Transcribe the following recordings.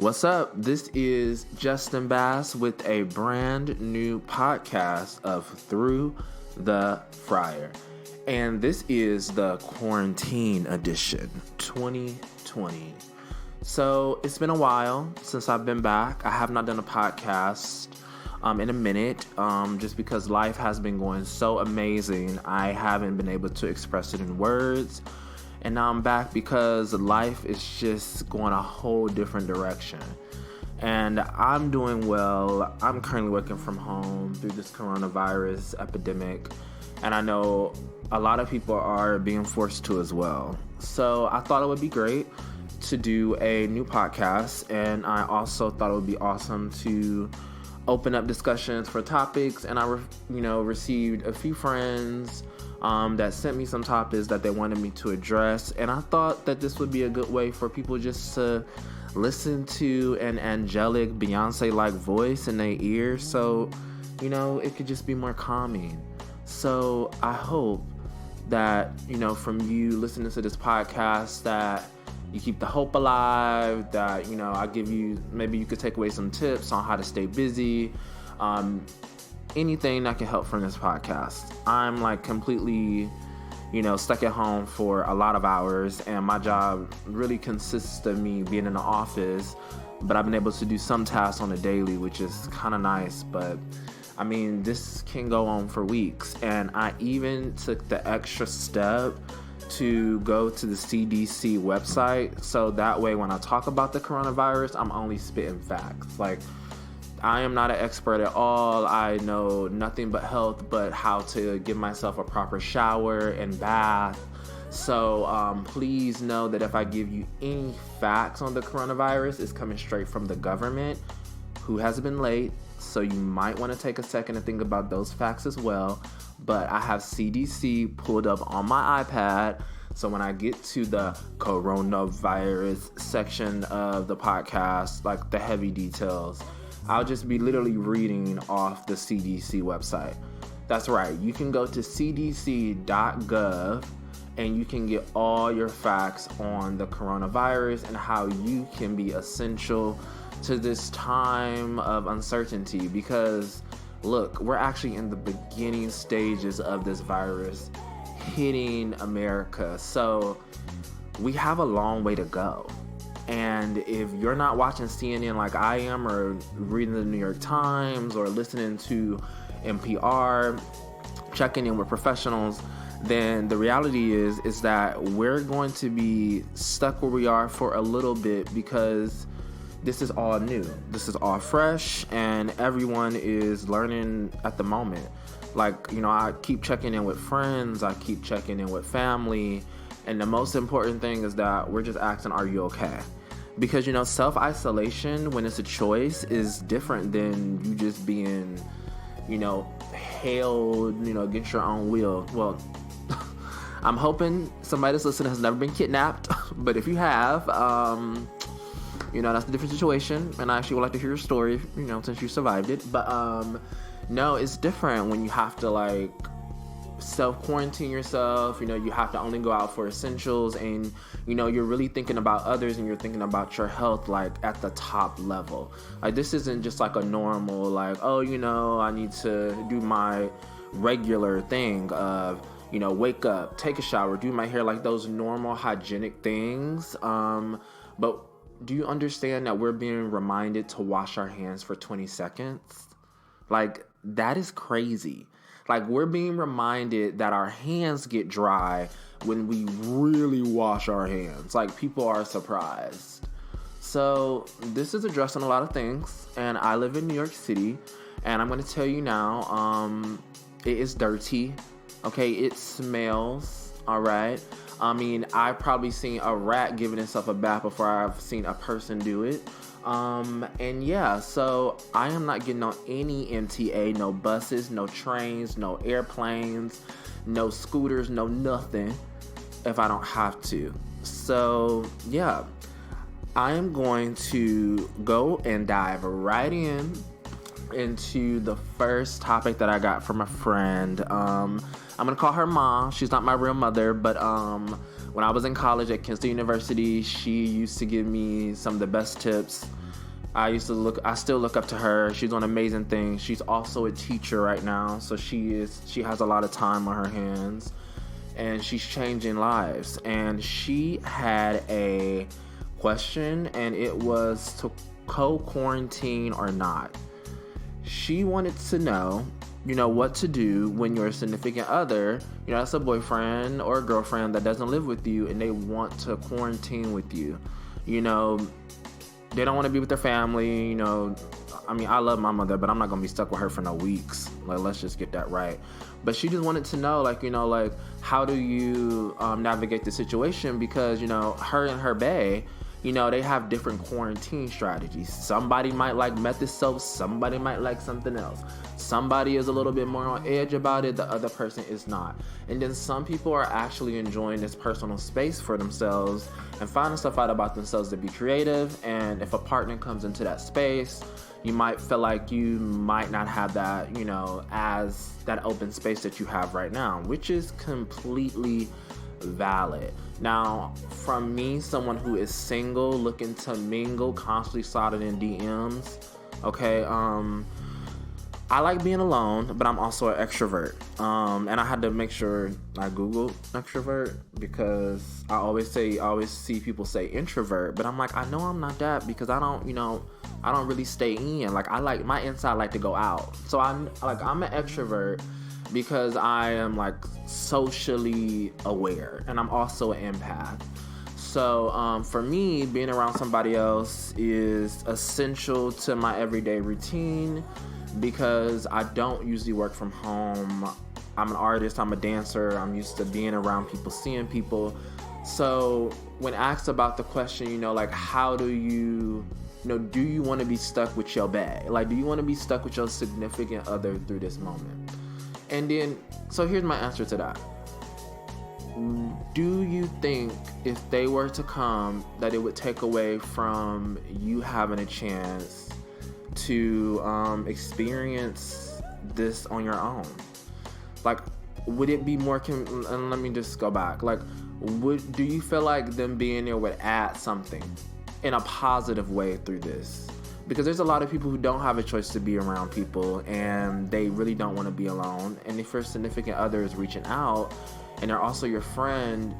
What's up? This is Justin Bass with a brand new podcast of Through the Fryer. And this is the quarantine edition 2020. So it's been a while since I've been back. I have not done a podcast in a minute just because life has been going so amazing. I haven't been able to express it in words. And now I'm back because life is just going a whole different direction. And I'm doing well. I'm currently working from home through this coronavirus epidemic. And I know a lot of people are being forced to as well. So I thought it would be great to do a new podcast. And I also thought it would be awesome to open up discussions for topics. And I received a few friends that sent me some topics that they wanted me to address. And I thought that this would be a good way for people just to listen to an angelic Beyonce-like voice in their ears. So, it could just be more calming. So I hope that, from you listening to this podcast, that you keep the hope alive, that, I give you, maybe you could take away some tips on how to stay busy. Anything that can help from this podcast. I'm completely, stuck at home for a lot of hours, and my job really consists of me being in the office, but I've been able to do some tasks on a daily, which is kind of nice. But this can go on for weeks, and I even took the extra step to go to the CDC website, so that way when I talk about the coronavirus, I'm only spitting facts. I am not an expert at all. I know nothing but health, but how to give myself a proper shower and bath. So please know that if I give you any facts on the coronavirus, it's coming straight from the government, who has been late. So you might want to take a second to think about those facts as well. But I have CDC pulled up on my iPad. So when I get to the coronavirus section of the podcast, the heavy details, I'll just be literally reading off the CDC website. That's right. You can go to cdc.gov and you can get all your facts on the coronavirus and how you can be essential to this time of uncertainty. Because, look, we're actually in the beginning stages of this virus hitting America. So we have a long way to go. And if you're not watching CNN like I am, or reading the New York Times, or listening to NPR, checking in with professionals, then the reality is that we're going to be stuck where we are for a little bit, because this is all new. This is all fresh, and everyone is learning at the moment. I keep checking in with friends, I keep checking in with family, and the most important thing is that we're just asking, are you okay? Because, self-isolation, when it's a choice, is different than you just being, held, against your own will. Well, I'm hoping somebody that's listening has never been kidnapped. But if you have, that's a different situation. And I actually would like to hear your story, since you survived it. But, no, it's different when you have to, self-quarantine yourself. You have to only go out for essentials, and you're really thinking about others, and you're thinking about your health at the top level. This isn't just a normal I need to do my regular thing of wake up, take a shower, do my hair, those normal hygienic things. But do you understand that we're being reminded to wash our hands for 20 seconds? That is crazy. We're being reminded that our hands get dry when we really wash our hands. People are surprised. So this is addressing a lot of things. And I live in New York City. And I'm going to tell you now, it is dirty. Okay, it smells. All right. I've probably seen a rat giving itself a bath before I've seen a person do it. So I am not getting on any MTA, no buses, no trains, no airplanes, no scooters, no nothing if I don't have to. So, I am going to go and dive right into the first topic that I got from a friend. I'm going to call her Mom. She's not my real mother, but when I was in college at Kinston University, she used to give me some of the best tips I still look up to her. She's doing amazing things. She's also a teacher right now, so she has a lot of time on her hands, and she's changing lives. And she had a question, and it was to co-quarantine or not. She wanted to know, what to do when your significant other, that's a boyfriend or a girlfriend that doesn't live with you, and they want to quarantine with you. They don't want to be with their family, I love my mother, but I'm not going to be stuck with her for no weeks. Like, let's just get that right. But she just wanted to know, how do you navigate the situation? Because, her and her bae, they have different quarantine strategies. Somebody might like method soap. Somebody might like something else. Somebody is a little bit more on edge about it. The other person is not. And then some people are actually enjoying this personal space for themselves and finding stuff out about themselves to be creative. And if a partner comes into that space, you might feel like you might not have that, as that open space that you have right now, which is completely valid. Now, from me, someone who is single, looking to mingle, constantly sliding in DMs, okay, I like being alone, but I'm also an extrovert. And I had to make sure I Googled extrovert, because I always see people say introvert, but I'm like, I know I'm not that, because I don't really stay in. Like, I like my inside like to go out. So I'm an extrovert because I am socially aware, and I'm also an empath. So for me, being around somebody else is essential to my everyday routine, because I don't usually work from home. I'm an artist, I'm a dancer, I'm used to being around people, seeing people. So when asked about the question, how do you want to be stuck with your bae? Do you want to be stuck with your significant other through this moment? And then, so here's my answer to that. Do you think if they were to come, that it would take away from you having a chance to experience this on your own? Would it be more, and let me just go back. Do you feel like them being there would add something in a positive way through this? Because there's a lot of people who don't have a choice to be around people, and they really don't want to be alone. And if your significant other is reaching out, and they're also your friend,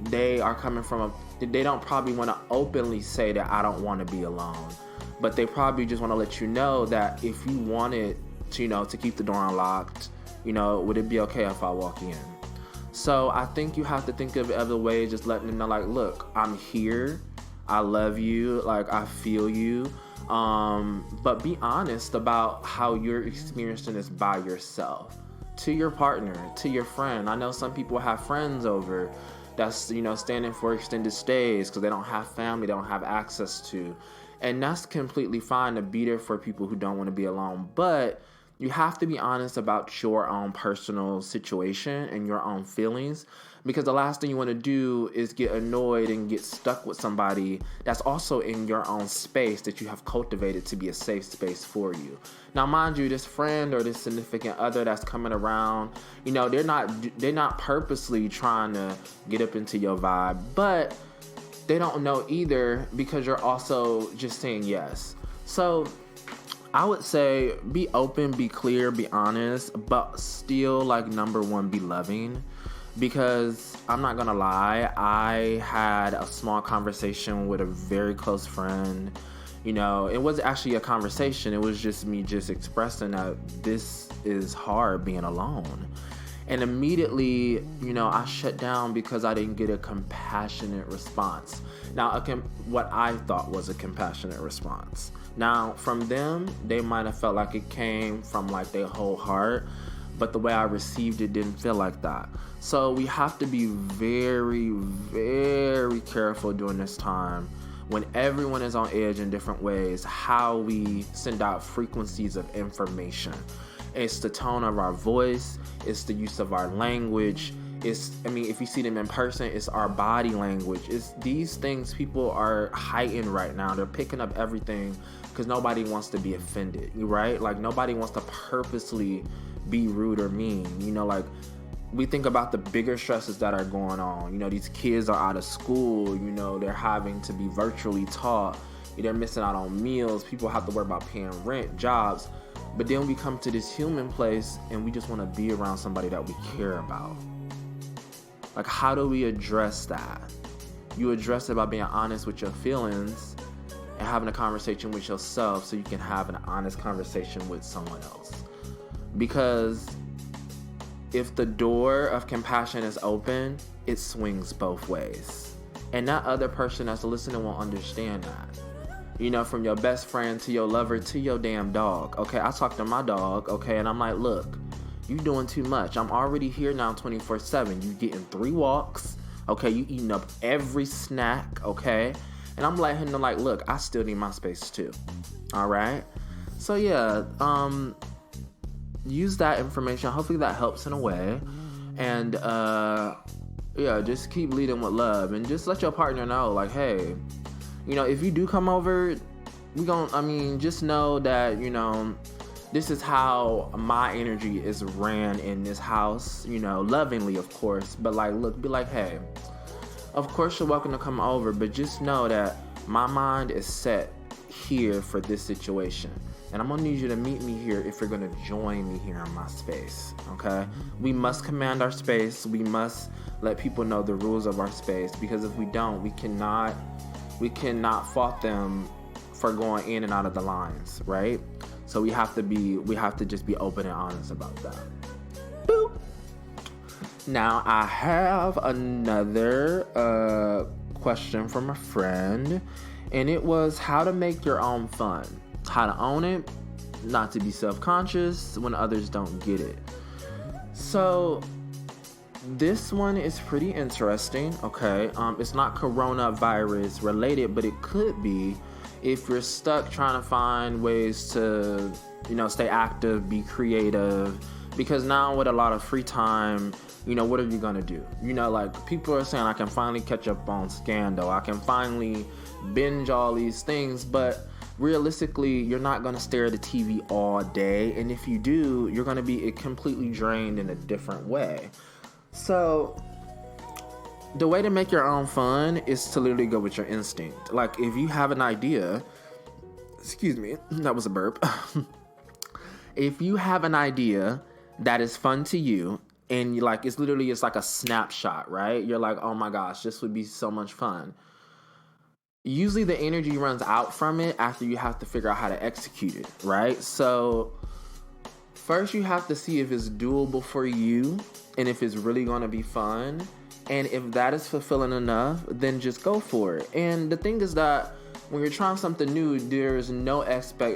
they are coming from they don't probably want to openly say that I don't want to be alone, but they probably just want to let you know that if you wanted to, to keep the door unlocked, would it be okay if I walk in? So I think you have to think of other ways, just letting them know, look, I'm here. I love you, I feel you, but be honest about how you're experiencing this by yourself, to your partner, to your friend. I know some people have friends over that's, standing for extended stays because they don't have family, they don't have access to, and that's completely fine to be there for people who don't want to be alone, but you have to be honest about your own personal situation and your own feelings, because the last thing you want to do is get annoyed and get stuck with somebody that's also in your own space that you have cultivated to be a safe space for you. Now, mind you, this friend or this significant other that's coming around, they're not purposely trying to get up into your vibe, but they don't know either, because you're also just saying yes. So I would say be open, be clear, be honest, but still, number one, be loving. Because I'm not gonna lie, I had a small conversation with a very close friend. It wasn't actually a conversation, it was just me just expressing that this is hard being alone. And immediately, I shut down because I didn't get a compassionate response. Now, what I thought was a compassionate response. Now, from them, they might have felt like it came from their whole heart, but the way I received it didn't feel like that. So we have to be very, very careful during this time, when everyone is on edge in different ways, how we send out frequencies of information. It's the tone of our voice, it's the use of our language, if you see them in person, it's our body language. It's these things people are heightened right now. They're picking up everything because nobody wants to be offended, right? Nobody wants to purposely be rude or mean. We think about the bigger stresses that are going on. These kids are out of school, they're having to be virtually taught. They're missing out on meals. People have to worry about paying rent, jobs. But then we come to this human place and we just want to be around somebody that we care about. Like, how do we address that? You address it by being honest with your feelings and having a conversation with yourself so you can have an honest conversation with someone else. Because if the door of compassion is open, it swings both ways. And that other person that's listening will understand that. You know, from your best friend to your lover to your damn dog. Okay, I talk to my dog, okay, and I'm like, look, you doing too much. I'm already here now 24/7. You getting 3 walks, okay? You eating up every snack, okay? And I'm letting him know, like, look, I still need my space too. All right? So yeah, use that information. Hopefully that helps in a way. And yeah, just keep leading with love and just let your partner know, like, hey, you know, if you do come over, just know that, you know, this is how my energy is ran in this house, you know, lovingly, of course. But like, look, be like, hey, of course you're welcome to come over, but just know that my mind is set here for this situation. And I'm going to need you to meet me here if you're going to join me here in my space, okay? We must command our space. We must let people know the rules of our space, because if we don't, we cannot fault them for going in and out of the lines, right? So we have to just be open and honest about that. Boop. Now I have another question from a friend, and it was how to make your own fun, how to own it, not to be self-conscious when others don't get it. So this one is pretty interesting, okay? It's not coronavirus related, but it could be if you're stuck trying to find ways to, you know, stay active, be creative. Because now with a lot of free time, you know, what are you gonna do? You know, like, people are saying I can finally catch up on Scandal, I can finally binge all these things, but realistically, you're not gonna stare at the TV all day. And if you do, you're gonna be completely drained in a different way. So the way to make your own fun is to literally go with your instinct. Like, if you have an idea, excuse me, that was a burp. If you have an idea that is fun to you, and you like, it's like a snapshot, right? You're like, oh my gosh, this would be so much fun. Usually the energy runs out from it after you have to figure out how to execute it, right? So first you have to see if it's doable for you and if it's really going to be fun. And if that is fulfilling enough, then just go for it. And the thing is that when you're trying something new, there's no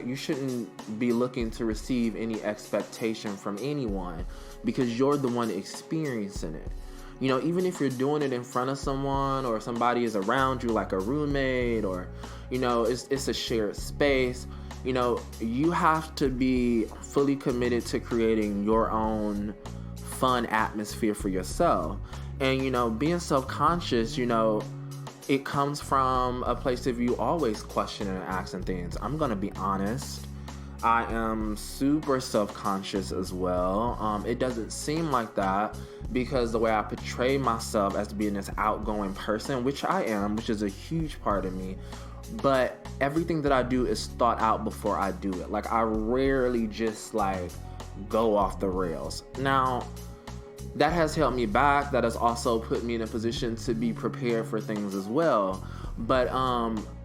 you shouldn't be looking to receive any expectation from anyone, because you're the one experiencing it. You know, even if you're doing it in front of someone or somebody is around you, like a roommate, or, you know, it's a shared space, you know, you have to be fully committed to creating your own fun atmosphere for yourself. And, you know, being self-conscious, you know, it comes from a place of you always questioning and asking things. I'm going to be honest. I am super self-conscious as well. It doesn't seem like that because the way I portray myself as being this outgoing person, which I am, which is a huge part of me. But everything that I do is thought out before I do it. Like, I rarely just like go off the rails. Now, that has held me back. That has also put me in a position to be prepared for things as well. But,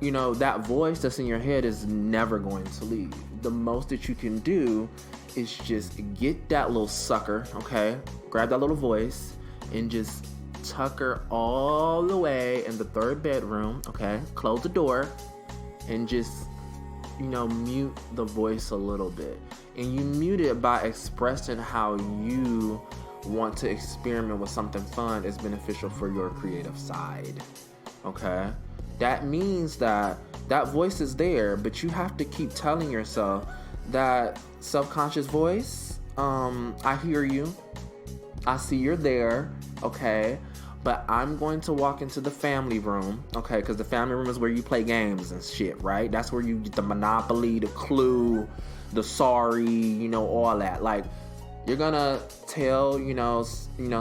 you know, that voice that's in your head is never going to leave. The most that you can do is just get that little sucker, okay? Grab that little voice and just tuck her all the way in the third bedroom, okay? Close the door and just, you know, mute the voice a little bit. And you mute it by expressing how you want to experiment with something fun is beneficial for your creative side, okay? That means that voice is there, but you have to keep telling yourself that self-conscious voice, I hear you, I see you're there, okay, but I'm going to walk into the family room, okay, because the family room is where you play games and shit, right? That's where you get the Monopoly, the Clue, the Sorry, you know, all that. Like, you're gonna tell, you know,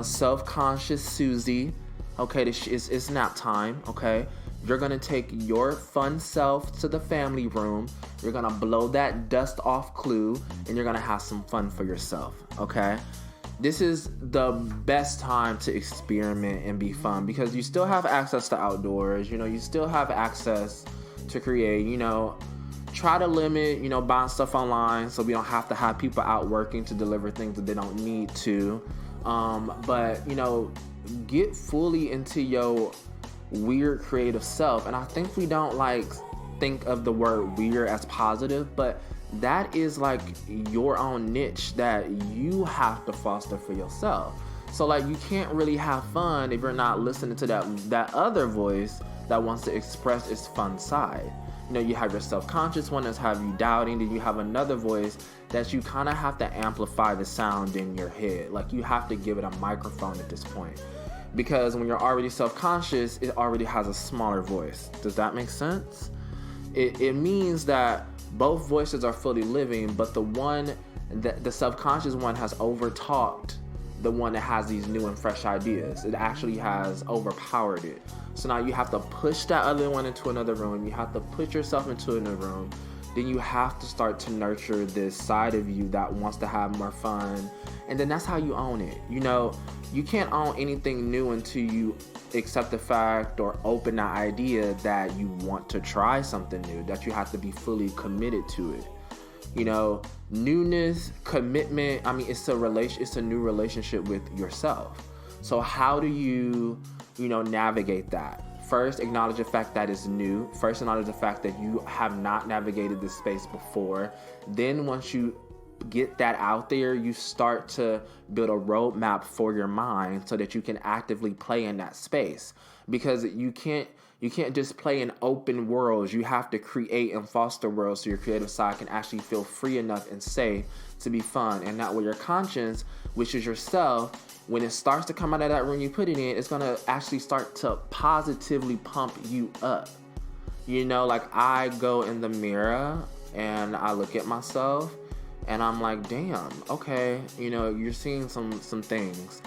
self-conscious Susie, okay, it's nap time, okay? You're going to take your fun self to the family room. You're going to blow that dust off Clue, and you're going to have some fun for yourself, okay? This is the best time to experiment and be fun because you still have access to outdoors. You still have access to create. Try to limit, buying stuff online so we don't have to have people out working to deliver things that they don't need to. But get fully into your weird creative self. And I think we don't think of the word weird as positive, but that is your own niche that you have to foster for yourself. So you can't really have fun if you're not listening to that other voice that wants to express its fun side. You have your self-conscious one that's have you doubting, then you have another voice that you kind of have to amplify the sound in your head. You have to give it a microphone at this point. Because when you're already self-conscious, it already has a smaller voice. Does that make sense? It means that both voices are fully living, but the self-conscious one has over-talked the one that has these new and fresh ideas. It actually has overpowered it. So now you have to push that other one into another room. You have to put yourself into another room. Then you have to start to nurture this side of you that wants to have more fun. And then that's how you own it. You can't own anything new until you accept the fact or open the idea that you want to try something new, that you have to be fully committed to it. Newness, commitment, it's a new relationship with yourself. So how do you, navigate that? First, acknowledge the fact that it's new. First, acknowledge the fact that you have not navigated this space before. Then once you get that out there, you start to build a roadmap for your mind so that you can actively play in that space. Because you can't just play in open worlds. You have to create and foster worlds so your creative side can actually feel free enough and safe to be fun. And that way your conscience, which is yourself, when it starts to come out of that room you put it in, it's going to actually start to positively pump you up. I go in the mirror and I look at myself and I'm like, damn, okay, you're seeing some things.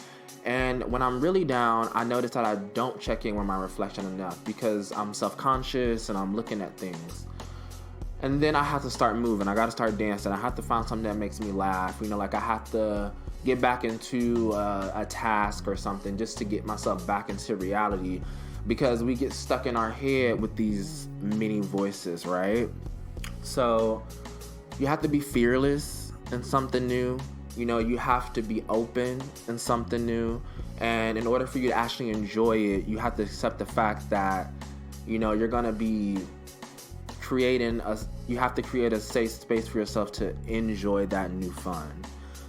And when I'm really down, I notice that I don't check in with my reflection enough because I'm self-conscious and I'm looking at things. And then I have to start moving. I got to start dancing. I have to find something that makes me laugh. I have to get back into a task or something just to get myself back into reality, because we get stuck in our head with these many voices, right? So you have to be fearless in something new. You have to be open in something new. And in order for you to actually enjoy it, you have to accept the fact that, you're going to be you have to create a safe space for yourself to enjoy that new fun.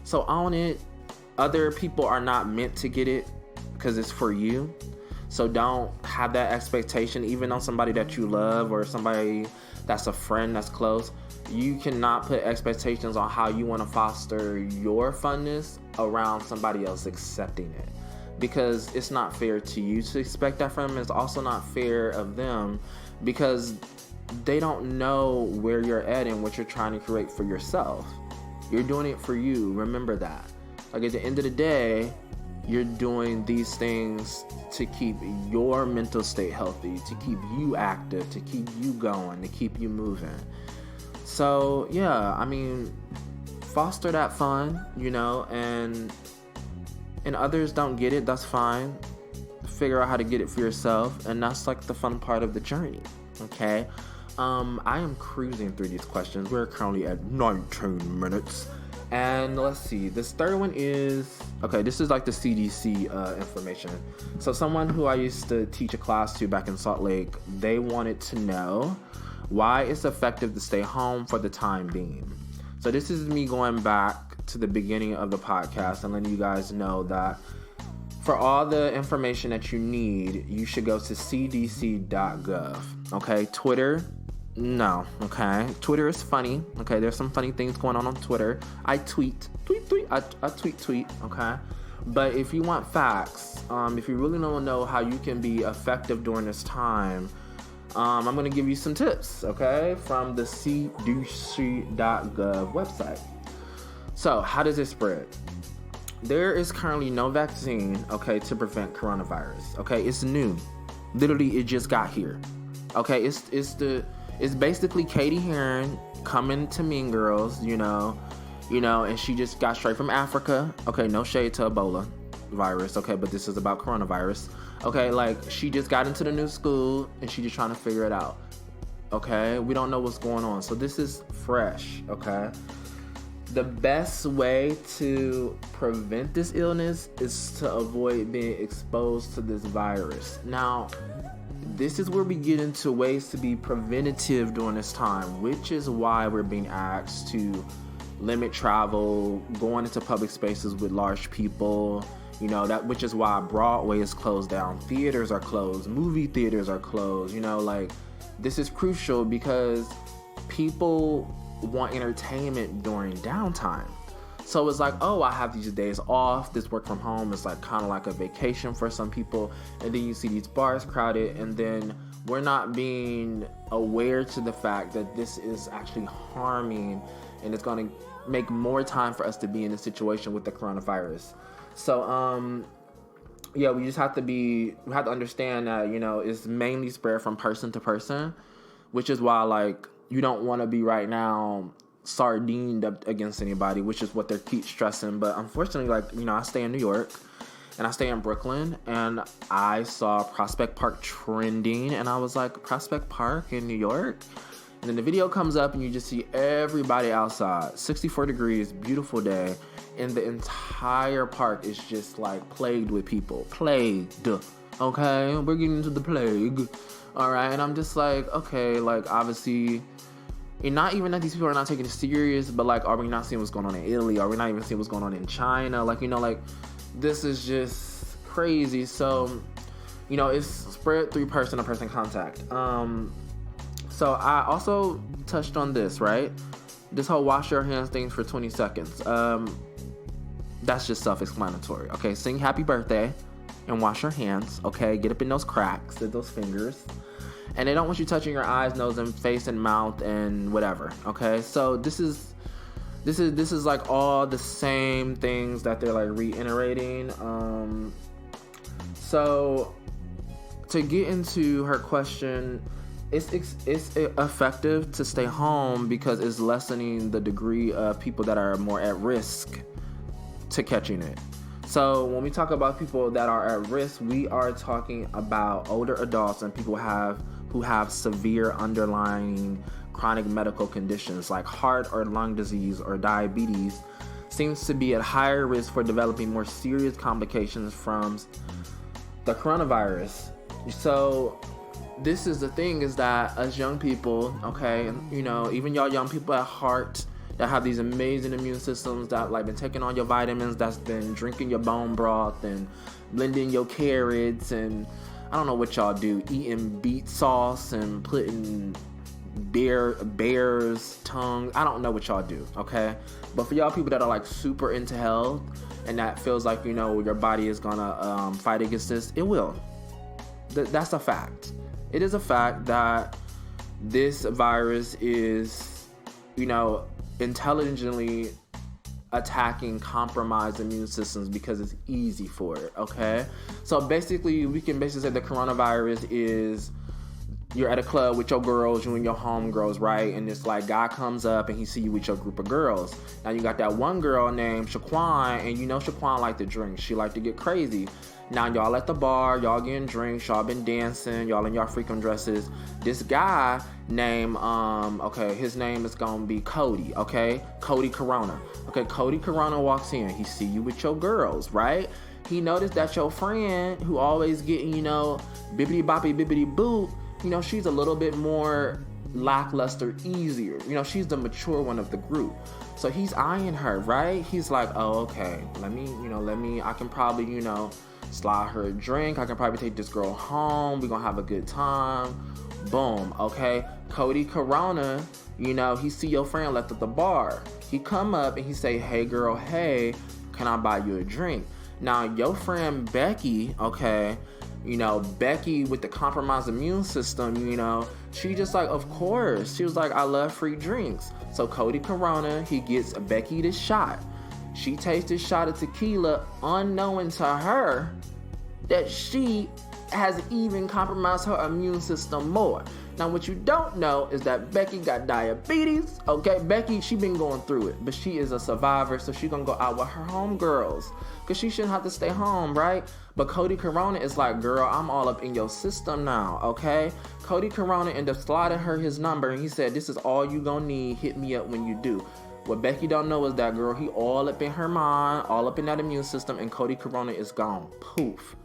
So own it. Other people are not meant to get it because it's for you. So don't have that expectation, even on somebody that you love or somebody that's a friend that's close. You cannot put expectations on how you want to foster your funness around somebody else accepting it, because it's not fair to you to expect that from them. It's also not fair of them because they don't know where you're at and what you're trying to create for yourself. You're doing it for you. Remember that. At the end of the day, you're doing these things to keep your mental state healthy, to keep you active, to keep you going, to keep you moving. So, foster that fun, and others don't get it, that's fine. Figure out how to get it for yourself, and that's the fun part of the journey, okay? I am cruising through these questions. We're currently at 19 minutes. And let's see, this third one is, this is the CDC information. So someone who I used to teach a class to back in Salt Lake, they wanted to know why it's effective to stay home for the time being. So this is me going back to the beginning of the podcast and letting you guys know that for all the information that you need, you should go to cdc.gov. Okay, Twitter, no. Okay, Twitter is funny. Okay, there's some funny things going on Twitter. I tweet. I tweet. Okay, but if you want facts, if you really want to know how you can be effective during this time, I'm going to give you some tips. Okay, from the cdc.gov website. So, how does it spread? There is currently no vaccine, to prevent coronavirus. Okay, it's new. Literally, it just got here. Okay, it's basically Katie Heron coming to Mean Girls, and she just got straight from Africa. Okay, no shade to Ebola virus, okay, but this is about coronavirus. Okay, like, she just got into the new school and she just trying to figure it out. Okay, we don't know what's going on, so this is fresh. Okay, the best way to prevent this illness is to avoid being exposed to this virus. Now, this is where we get into ways to be preventative during this time, which is why we're being asked to limit travel, going into public spaces with large people, which is why Broadway is closed down, theaters are closed, movie theaters are closed, this is crucial because people want entertainment during downtime. So it's like, oh, I have these days off. This work from home is like kind of like a vacation for some people. And then you see these bars crowded, and then we're not being aware to the fact that this is actually harming, and it's going to make more time for us to be in a situation with the coronavirus. So, we just have to understand that, it's mainly spread from person to person, which is why, like, you don't want to be right now sardined up against anybody, which is what they keep stressing. But unfortunately, like, I stay in New York and I stay in Brooklyn, and I saw Prospect Park trending, and I was like, Prospect Park in New York? And then the video comes up and you just see everybody outside, 64 degrees, beautiful day, and the entire park is just like plagued with people. Plagued. Okay, we're getting into the plague. All right, and I'm just like, okay, like, obviously, and not even that these people are not taking it serious, but like, are we not seeing what's going on in Italy? Are we not even seeing what's going on in China? Like, like, this is just crazy. So, it's spread through person-to-person contact. So I also touched on this, right? This whole wash your hands thing for 20 seconds. That's just self-explanatory. Okay, sing happy birthday and wash your hands. Okay, get up in those cracks of those fingers. And they don't want you touching your eyes, nose, and face and mouth and whatever. Okay, so this is like all the same things that they're like reiterating. So to get into her question, it's effective to stay home because it's lessening the degree of people that are more at risk to catching it. So when we talk about people that are at risk, we are talking about older adults and people who have severe underlying chronic medical conditions like heart or lung disease or diabetes seems to be at higher risk for developing more serious complications from the coronavirus. So this is the thing, is that as young people, okay, even y'all young people at heart that have these amazing immune systems, that like been taking all your vitamins, that's been drinking your bone broth and blending your carrots, and I don't know what y'all do, eating beet sauce and putting bear's tongue. I don't know what y'all do, okay? But for y'all people that are like super into health and that feels like, your body is gonna fight against this, it will. That's a fact. It is a fact that this virus is, intelligently attacking compromised immune systems because it's easy for it, okay? So basically, we can say the coronavirus is, you're at a club with your girls, you and your homegirls, right? And this like guy comes up and he see you with your group of girls. Now you got that one girl named Shaquan, and Shaquan like to drink. She like to get crazy. Now y'all at the bar, y'all getting drinks, y'all been dancing, y'all in y'all freakum dresses. This guy named, his name is gonna be Cody, okay? Cody Corona. Okay, Cody Corona walks in. He see you with your girls, right? He noticed that your friend, who always getting, bibbity boppy bibbity boop, she's a little bit more lackluster, easier. She's the mature one of the group. So he's eyeing her, right? He's like, oh, okay, let me, I can probably, slide her a drink. I can probably take this girl home. We're gonna have a good time. Boom, okay? Cody Corona, he see your friend left at the bar. He come up and he say, hey girl, hey, can I buy you a drink? Now your friend Becky, okay, Becky with the compromised immune system, she just like, of course. She was like, I love free drinks. So Cody Corona, he gets Becky this shot. She takes this shot of tequila, unknowing to her that she has even compromised her immune system more. Now, what you don't know is that Becky got diabetes. Okay, Becky, she been going through it, but she is a survivor, so she gonna go out with her homegirls, because she shouldn't have to stay home, right? But Cody Corona is like, girl, I'm all up in your system now, okay? Cody Corona ended up sliding her his number, and he said, this is all you gonna need. Hit me up when you do. What Becky don't know is that, girl, he all up in her mind, all up in that immune system, and Cody Corona is gone. Poof.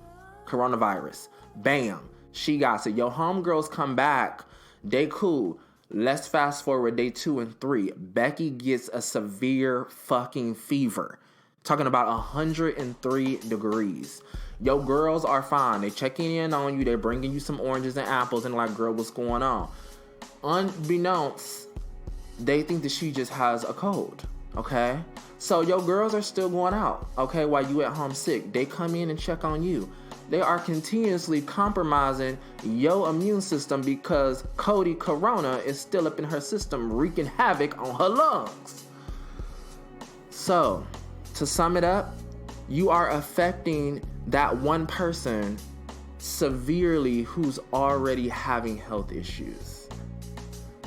Coronavirus. Bam. She got it. Your homegirls come back. They cool. Let's fast forward day 2 and 3. Becky gets a severe fucking fever. Talking about 103 degrees. Your girls are fine. They checking in on you. They're bringing you some oranges and apples and like, girl, what's going on? Unbeknownst, they think that she just has a cold. Okay? So your girls are still going out. Okay? While you at home sick. They come in and check on you. They are continuously compromising your immune system because Cody Corona is still up in her system, wreaking havoc on her lungs. So, to sum it up, you are affecting that one person severely who's already having health issues.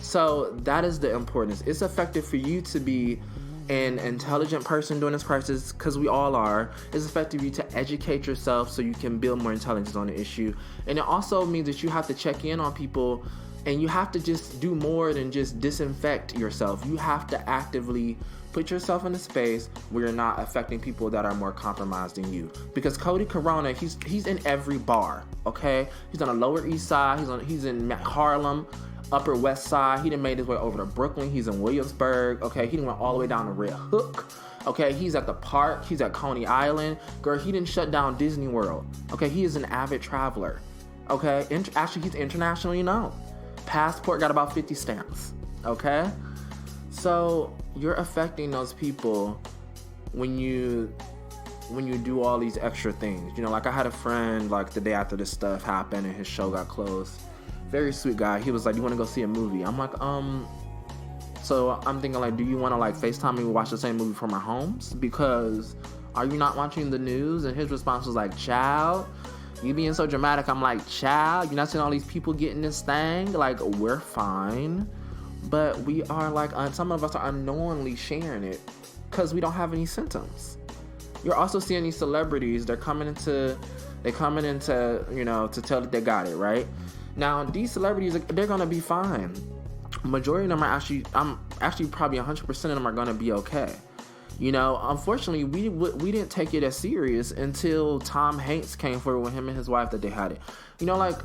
So, that is the importance. It's effective for you to be an intelligent person during this crisis, because we all are. It's effective for you to educate yourself so you can build more intelligence on the issue. And it also means that you have to check in on people, and you have to just do more than just disinfect yourself. You have to actively put yourself in a space where you're not affecting people that are more compromised than you. Because Cody Corona, he's in every bar, okay? He's on the Lower East Side, he's in Harlem, Upper West Side. He done made his way over to Brooklyn. He's in Williamsburg. Okay, he done went all the way down to Red Hook. Okay, he's at the park. He's at Coney Island. Girl, he didn't shut down Disney World. Okay, he is an avid traveler. Okay, actually, he's internationally known. Passport got about 50 stamps. Okay, so you're affecting those people when you do all these extra things. You know, like I had a friend like the day after this stuff happened and his show got closed. Very sweet guy. He was like, you want to go see a movie? I'm like, so I'm thinking like, do you want to like FaceTime me and watch the same movie from our homes? Because are you not watching the news? And his response was like, child, you being so dramatic. I'm like, child, you're not seeing all these people getting this thing? Like, we're fine. But we are like, some of us are unknowingly sharing it because we don't have any symptoms. You're also seeing these celebrities, they're coming into, you know, to tell that they got it, right? Now, these celebrities, they're going to be fine. Majority of them are actually probably 100% of them are going to be okay. You know, unfortunately, we didn't take it as serious until Tom Hanks came forward with him and his wife that they had it. You know, like,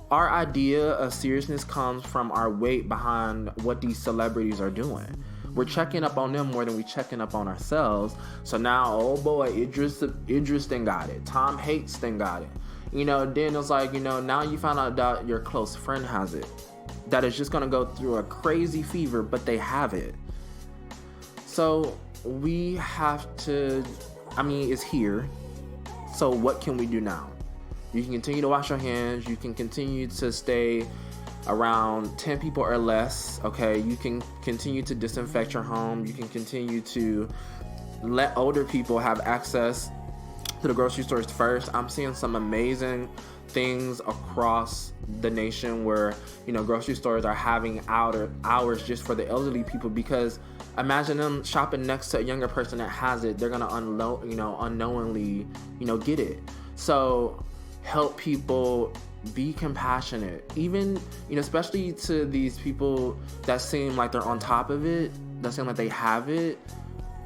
our idea of seriousness comes from our weight behind what these celebrities are doing. We're checking up on them more than we checking up on ourselves. So now, oh boy, Idris then got it. Tom Hanks then got it. You know, then it's like, you know, now you find out that your close friend has it. That is just going to go through a crazy fever, but they have it. So we have to, it's here. So what can we do now? You can continue to wash your hands. You can continue to stay around 10 people or less. Okay. You can continue to disinfect your home. You can continue to let older people have access to the grocery stores first. I'm seeing some amazing things across the nation where, you know, grocery stores are having hours just for the elderly people, because imagine them shopping next to a younger person that has it. They're gonna unknowingly, you know, get it. So help people, be compassionate, even, you know, especially to these people that seem like they're on top of it, that seem like they have it.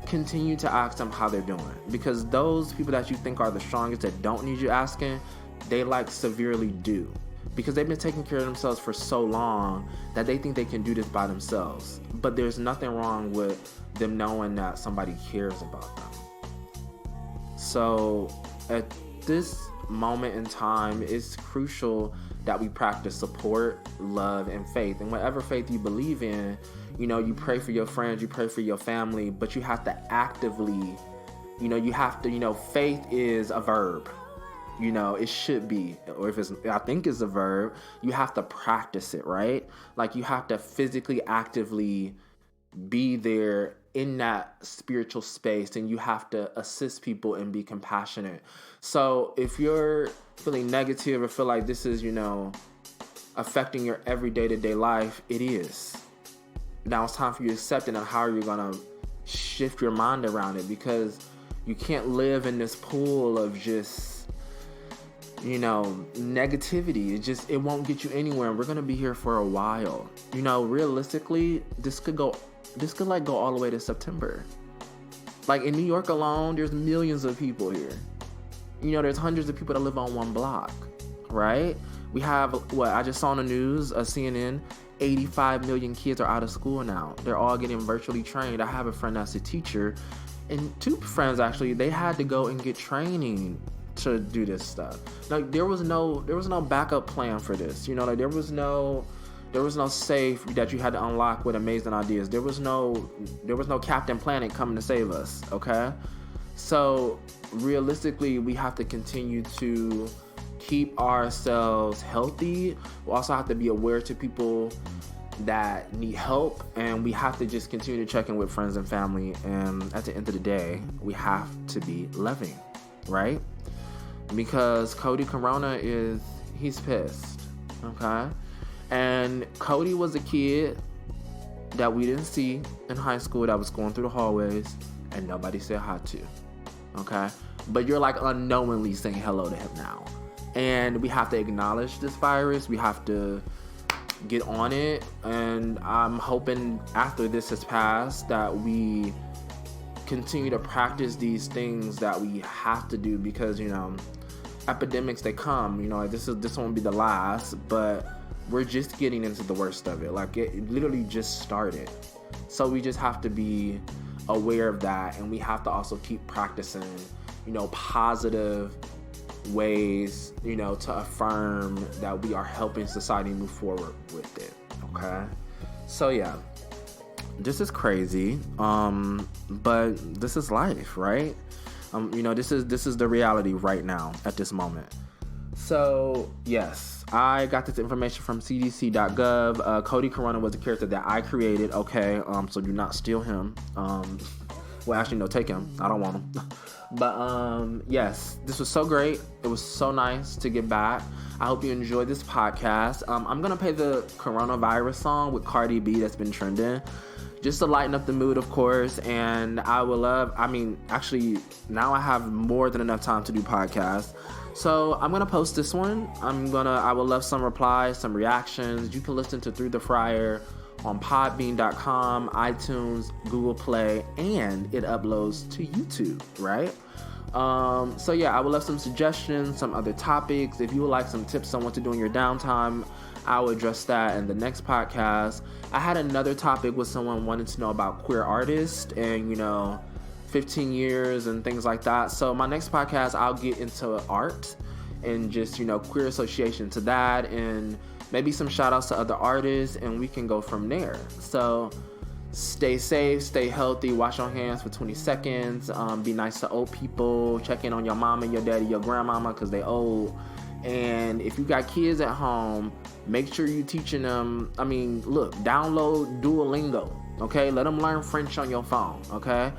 Continue to ask them how they're doing, because those people that you think are the strongest that don't need you asking, they like severely do, because they've been taking care of themselves for so long that they think they can do this by themselves. But there's nothing wrong with them knowing that somebody cares about them. So at this moment in time, it's crucial that we practice support, love, and faith. And whatever faith you believe in, you know, you pray for your friends, you pray for your family, but you have to actively, faith is a verb. You know, it should be, or I think it's a verb, you have to practice it, right? Like, you have to physically, actively be there in that spiritual space, and you have to assist people and be compassionate. So if you're feeling negative or feel like this is, affecting your everyday to day life, it is. Now it's time for you to accept it, and how are you going to shift your mind around it, because you can't live in this pool of just, negativity. It won't get you anywhere. We're going to be here for a while. Realistically, this could go all the way to September. Like in New York alone, there's millions of people here. There's hundreds of people that live on one block, right? We have, I just saw on the news, CNN, 85 million kids are out of school now. They're all getting virtually trained. I have a friend that's a teacher, and two friends actually, they had to go and get training to do this stuff. Like there was no backup plan for this. There was no safe that you had to unlock with amazing ideas. There was no Captain Planet coming to save us. Okay, so realistically, we have to continue to keep ourselves healthy. We also have to be aware to people that need help, and we have to just continue to check in with friends and family. And at the end of the day, we have to be loving, right? Because Cody Corona he's pissed, okay? And Cody was a kid that we didn't see in high school that was going through the hallways, and nobody said hi to, okay? But you're like unknowingly saying hello to him now. And we have to acknowledge this virus. We have to get on it. And I'm hoping after this has passed that we continue to practice these things that we have to do, because, epidemics, they come, this won't be the last, but we're just getting into the worst of it. Like it literally just started. So we just have to be aware of that, and we have to also keep practicing, positive ways, to affirm that we are helping society move forward with it. Okay. So yeah, this is crazy. But this is life, right? This is the reality right now at this moment. So yes, I got this information from cdc.gov. Cody Corona was a character that I created. Okay. So do not steal him. Actually, no, take him. I don't want him. But yes, this was so great. It was so nice to get back. I hope you enjoyed this podcast. I'm gonna play the coronavirus song with Cardi B that's been trending, just to lighten up the mood, of course. And I would love, actually, now I have more than enough time to do podcasts. So I'm going to post this one. I would love some replies, some reactions. You can listen to Through the Fryer on podbean.com, iTunes, Google Play, and it uploads to YouTube, right? So yeah, I would love some suggestions, some other topics. If you would like some tips on what to do in your downtime, I will address that in the next podcast. I had another topic with someone wanting to know about queer artists and, 15 years and things like that. So my next podcast, I'll get into art and just, queer association to that, and maybe some shout outs to other artists, and we can go from there. So stay safe, stay healthy, wash your hands for 20 seconds, be nice to old people, check in on your mama, your daddy, your grandmama, because they old. And if you got kids at home, make sure you're teaching them. Download Duolingo, okay? Let them learn French on your phone, okay?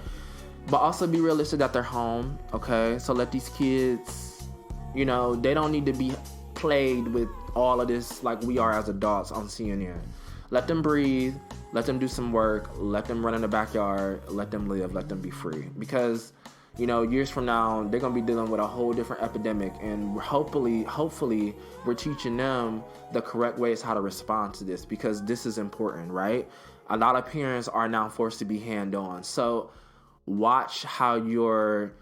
But also be realistic that they're home, okay? So let these kids, they don't need to be played with all of this like we are as adults on CNN. Let them breathe. Let them do some work. Let them run in the backyard. Let them live. Let them be free. Because, years from now, they're going to be dealing with a whole different epidemic. And hopefully, we're teaching them the correct ways how to respond to this. Because this is important, right? A lot of parents are now forced to be hand-on. So watch how you're,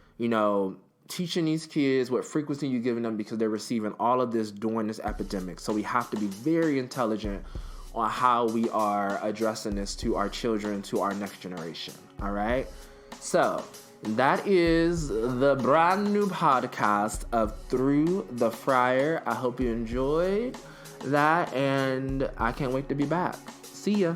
teaching these kids, what frequency you're giving them, because they're receiving all of this during this epidemic. So we have to be very intelligent on how we are addressing this to our children, to our next generation. All right. So that is the brand new podcast of Through the Fryer. I hope you enjoyed that, and I can't wait to be back. See ya.